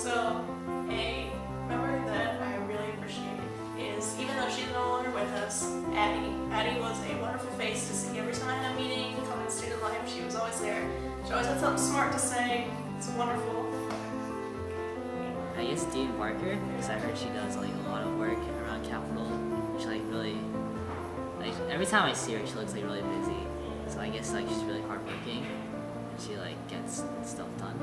So, a member that I really appreciate is, even though she's no longer with us, Addie. Addie was a wonderful face to see every time I had a meeting, come in student life, she was always there. She always had something smart to say. It's wonderful. I guess Dean Barker, because I heard she does like a lot of work around Capitol. She like really, like every time I see her, she looks like really busy. So I guess like she's really hardworking, and she like gets stuff done.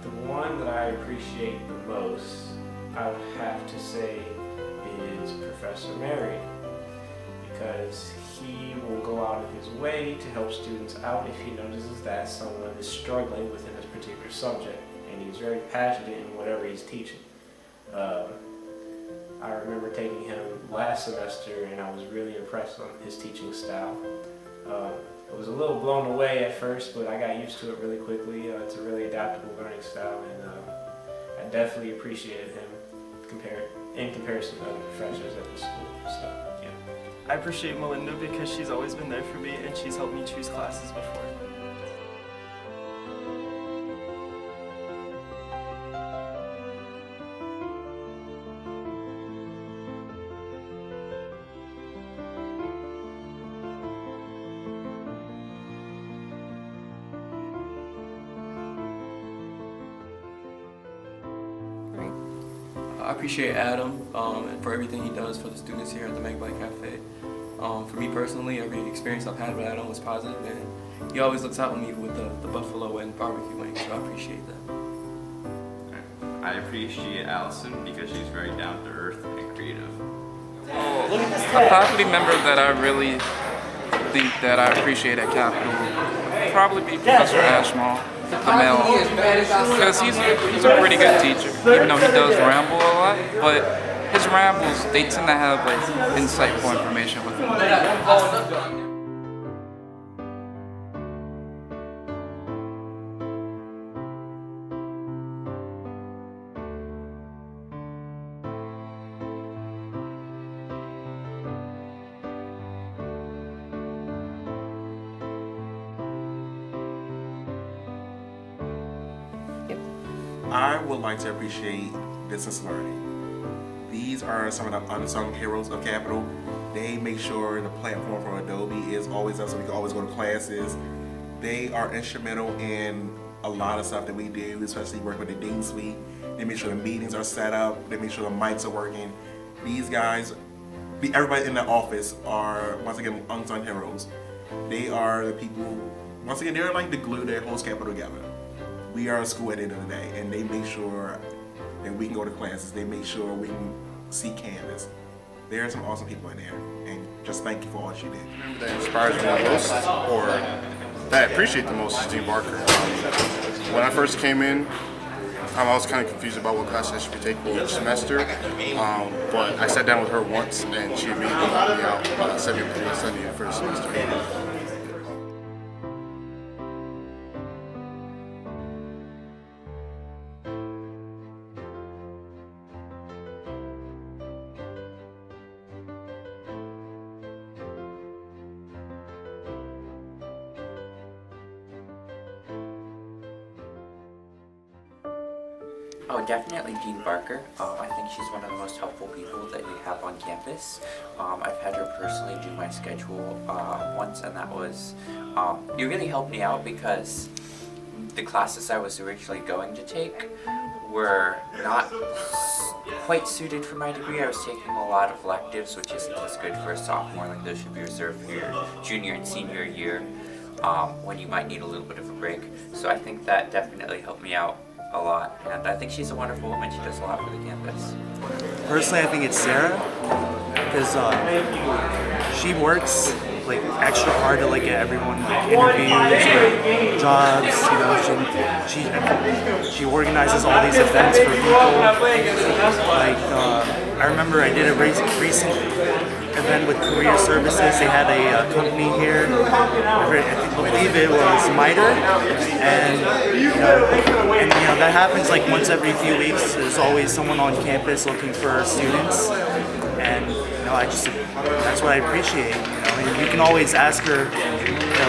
The one that I appreciate the most, I would have to say, is Professor Mary, because he will go out of his way to help students out if he notices that someone is struggling within this particular subject, and he's very passionate in whatever he's teaching. I remember taking him last semester, and I was really impressed on his teaching style. I was a little blown away at first, but I got used to it really quickly. It's a really adaptable learning style, and I definitely appreciated him in comparison to other professors at the school. So, yeah. I appreciate Melinda because she's always been there for me and she's helped me choose classes before. I appreciate Adam and for everything he does for the students here at the Meg Black Cafe. For me personally, every experience I've had with Adam was positive, and he always looks out on me with the buffalo and barbecue wings, so I appreciate that. I appreciate Allison because she's very down to earth and creative. A faculty member that I really think that I appreciate at Capitol would probably be Professor Ashmall, the male, because he's a pretty good teacher, even though he does ramble a lot, but his rambles, they tend to have like insightful information with him. I would like to appreciate distance learning. These are some of the unsung heroes of Capitol. They make sure the platform from Adobe is always up so we can always go to classes. They are instrumental in a lot of stuff that we do, especially work with the Dean Suite. They make sure the meetings are set up. They make sure the mics are working. These guys, everybody in the office are, once again, unsung heroes. They are the people, once again, they're like the glue that holds Capitol together. We are a school at the end of the day, and they make sure that we can go to classes. They make sure we can see Canvas. There are some awesome people in there, and just thank you for all that you did. That inspires me the most, or that I appreciate the most, is Dean Barker. When I first came in, I was kind of confused about what classes I should be taking each semester, but I sat down with her once, and she immediately helped me out, set me up to study the first semester. Oh, definitely Dean Barker. I think she's one of the most helpful people that we have on campus. I've had her personally do my schedule once, and that was, it really helped me out because the classes I was originally going to take were not quite suited for my degree. I was taking a lot of electives, which isn't as good for a sophomore. Like those should be reserved for your junior and senior year when you might need a little bit of a break. So I think that definitely helped me out a lot, and I think she's a wonderful woman. She does a lot for the campus. Personally, I think it's Sarah, because she works like extra hard to like get everyone like interviews or jobs. You know, she organizes all these events for people. Like I remember I did a recent event with career services. They had a company here. I believe it was MITRE, and that happens like once every few weeks. There's always someone on campus looking for students, and that's what I appreciate. And you can always ask her,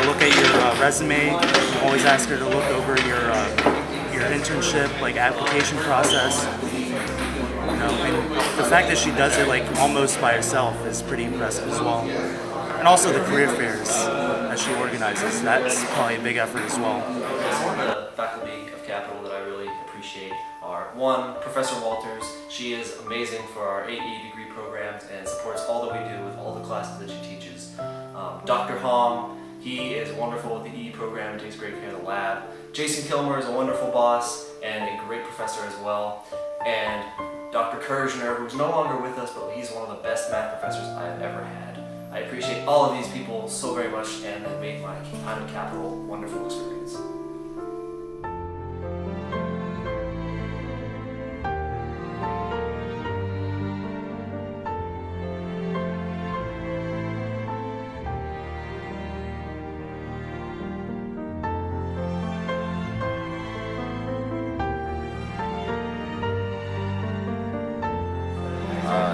look at your resume. You can always ask her to look over your internship, like application process. And the fact that she does it like almost by herself is pretty impressive as well. And also the career fairs that she organizes, that's probably a big effort as well. The faculty of Capital that I really appreciate are, one, Professor Walters. She is amazing for our AE degree programs and supports all that we do with all the classes that she teaches. Dr. Hom, he is wonderful with the EE program and takes great care of the lab. Jason Kilmer is a wonderful boss and a great professor as well. And Dr. Kirchner, who's no longer with us, but he's one of the best math professors I've ever had. I appreciate all of these people so very much and have made my time at Capital a wonderful experience.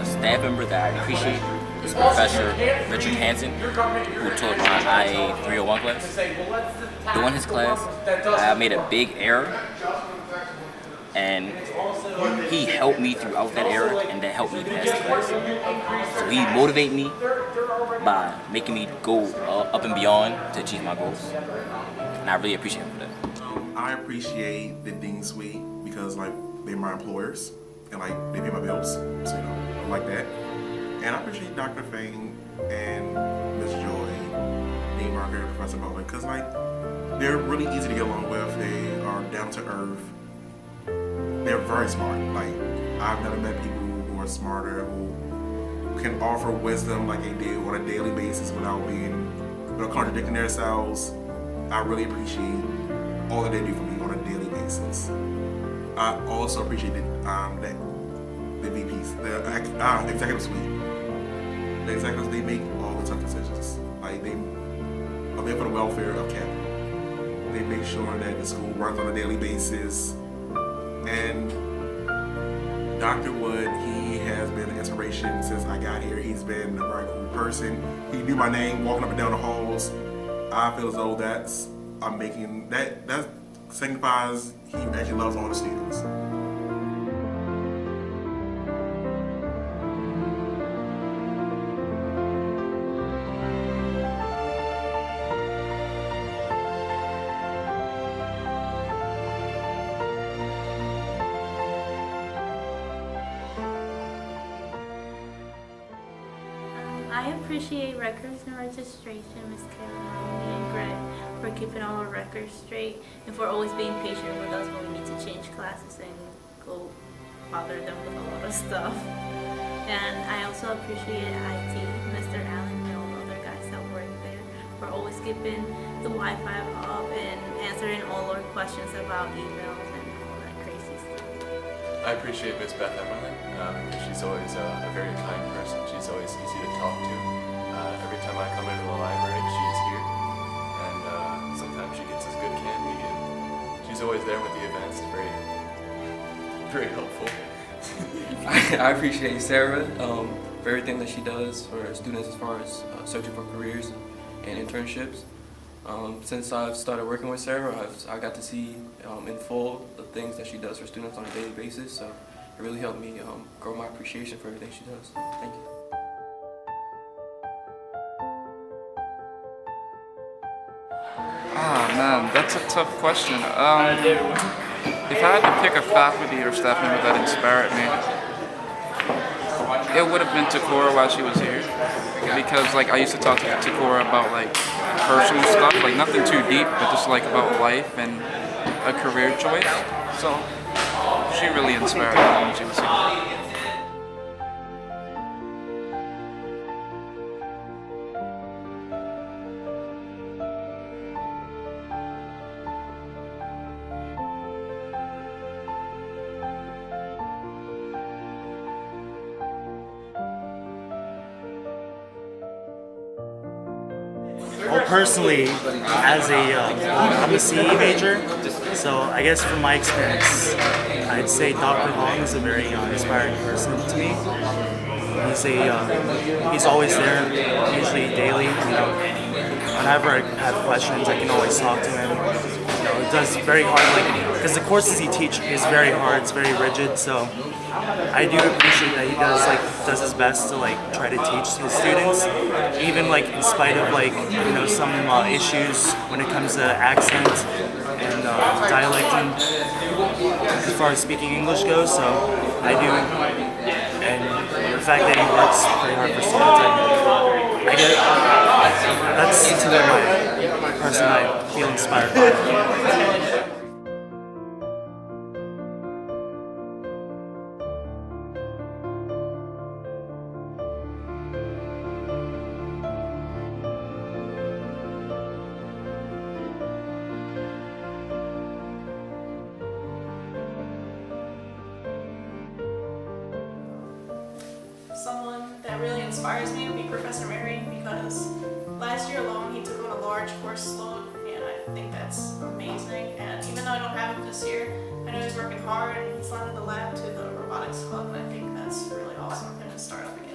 Staff member that I appreciate is Professor Richard Hansen, who taught my IA 301 class. During his class, I made a big error, and he helped me throughout that error, and that helped me pass the class. So he motivated me by making me go up and beyond to achieve my goals, and I really appreciate him for that. I appreciate the Dean Suite because they're my employers and they pay my bills, so I like that. And I appreciate Dr. Fang and Ms. Joy, Dean Barker, Professor Butler, because they're really easy to get along with. They are down to earth. They're very smart. I've never met people who are smarter, who can offer wisdom like they do on a daily basis without contradicting themselves. I really appreciate all that they do for me on a daily basis. I also appreciate the VPs, the executive suite. The executives, they make all the tough decisions. They are there for the welfare of Capital. They make sure that the school runs on a daily basis. And Dr. Wood, he has been an inspiration since I got here. He's been a very cool person. He knew my name walking up and down the halls. I feel as though that signifies he actually loves all the students. I appreciate records and registration, Ms. Caroline and Greg, for keeping all our records straight and for always being patient with us when we need to change classes and go bother them with a lot of stuff. And I also appreciate IT, Mr. Allen and all the other guys that work there for always keeping the Wi-Fi up and answering all our questions about emails and all that crazy stuff. I appreciate Miss Beth Emmerling because she's always a very kind person. She's always easy to talk to. Every time I come into the library, she's here, and sometimes she gets us good candy, and she's always there with the events. Very helpful. I appreciate Sarah for everything that she does for students as far as searching for careers and internships. Since I've started working with Sarah, I got to see in full the things that she does for students on a daily basis, so it really helped me grow my appreciation for everything she does. Thank you. Ah man, that's a tough question. If I had to pick a faculty or staff member that inspired me, it would have been Takora while she was here. Because I used to talk to Takora about personal stuff, nothing too deep, but just about life and a career choice. So she really inspired me when she was here. personally, as I'm a CE major, so I guess from my experience, I'd say Dr. Hong is a very inspiring person to me. He's always there, usually daily. Whenever I have questions, I can always talk to him. It does very hard, because the courses he teaches is very hard. It's very rigid. So I do appreciate that he does his best to try to teach his students, even in spite of some issues when it comes to accent and dialect, as far as speaking English goes. So I do, and the fact that he works pretty hard for students, I get that's to my person I feel inspired by. Someone that really inspires me would be Professor Mary, because last year alone he took on a large course load, and I think that's amazing. And even though I don't have him this year, I know he's working hard and he's landed the lab to the robotics club, and I think that's really awesome for him to start up again.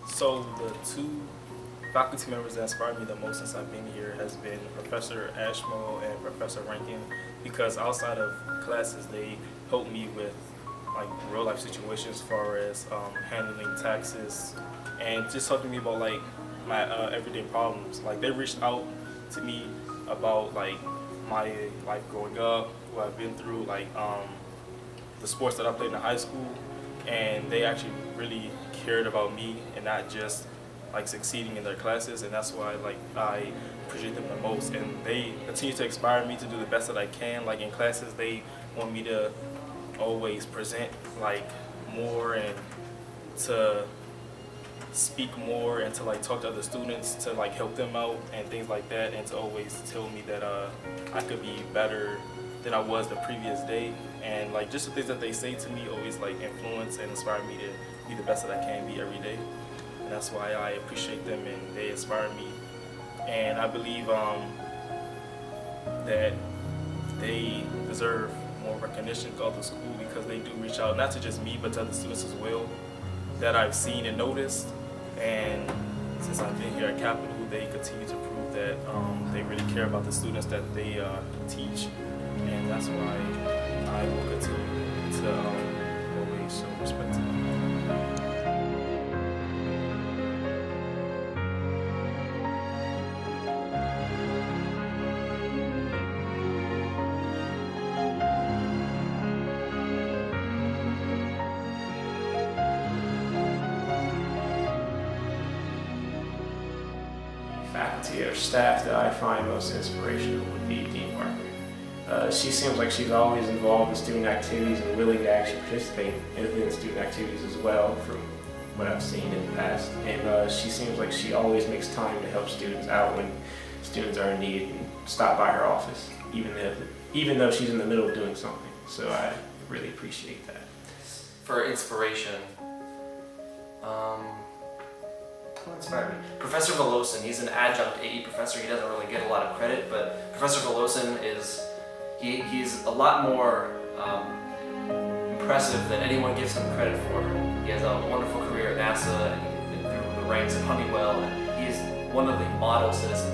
So the two faculty members that inspired me the most since I've been here has been Professor Ashmo and Professor Rankin, because outside of classes they help me with real life situations as far as handling taxes and just talking to me about my everyday problems. They reached out to me about my life growing up, what I've been through, the sports that I played in high school, and they actually really cared about me and not just succeeding in their classes, and that's why I appreciate them the most. And they continue to inspire me to do the best that I can. In classes, they want me to always present more and to speak more and to talk to other students to help them out and things like that, and to always tell me that I could be better than I was the previous day. And just the things that they say to me always influence and inspire me to be the best that I can be every day. And that's why I appreciate them and they inspire me. And I believe that they deserve more recognition to other schools, because they do reach out, not to just me, but to other students as well, that I've seen and noticed. And since I've been here at Capital, they continue to prove that they really care about the students that they teach. And that's why I will continue to always show respect to them. Faculty or staff that I find most inspirational would be Dean Barker. She seems like she's always involved in student activities and willing to actually participate in student activities as well, from what I've seen in the past. And she seems like she always makes time to help students out when students are in need and stop by her office, even though she's in the middle of doing something. So I really appreciate that. For inspiration, who inspired me? Professor Velosin. He's an adjunct AE professor. He doesn't really get a lot of credit, but Professor Velosin is he's a lot more impressive than anyone gives him credit for. He has a wonderful career at NASA and through the ranks at Honeywell, and he's one of the model citizens